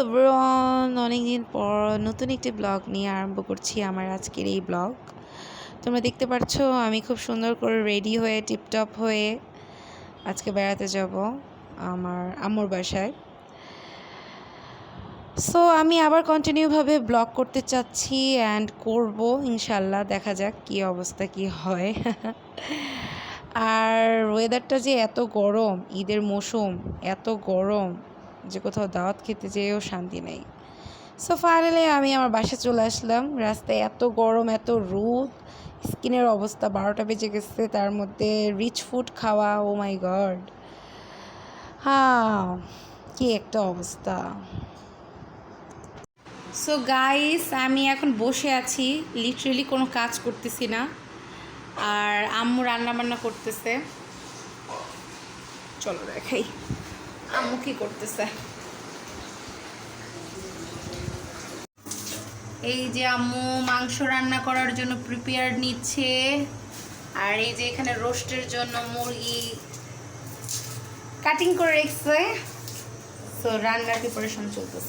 Everyone, অনেকদিন পর নতুন একটি ব্লগ নিয়ে আরম্ভ করছি আমার আজকের এই ব্লগ। তোমরা দেখতে পাচ্ছ আমি খুব সুন্দর করে রেডি হয়ে টিপটপ হয়ে আজকে বেড়াতে যাব আমার আম্মুর বাসায়। সো আমি আবার কন্টিনিউভাবে ব্লগ করতে চাচ্ছি অ্যান্ড করব ইনশাল্লাহ, দেখা যাক কী অবস্থা কী হয়। আর ওয়েদারটা যে এত গরম, ঈদের মৌসুম এত গরম যে কোথাও দাওয়াত খেতে যেয়েও শান্তি নেই। সো ফাইনালি আমি আমার বাসায় চলে আসলাম। রাস্তায় এত গরম, এত রোদ, স্কিনের অবস্থা 12টা বেজে গেছে, তার মধ্যে রিচ ফুড খাওয়া, ও মাই গড, হ্যাঁ কি একটা অবস্থা। সো গাইস, আমি এখন বসে আছি, লিটারেলি কোনো কাজ করতেছি না, আর আম্মু রান্নাবান্না করতেছে। চলো দেখাই আম্মু কি করতেছে। এই যে আম্মু মাংস রান্না করার জন্য প্রিপেয়ার নিচ্ছে, আর এই যে এখানে রোস্টের জন্য মুরগি কাটিং করে রেখেছে। সো রান্নার প্রিপারেশন চলতেছে।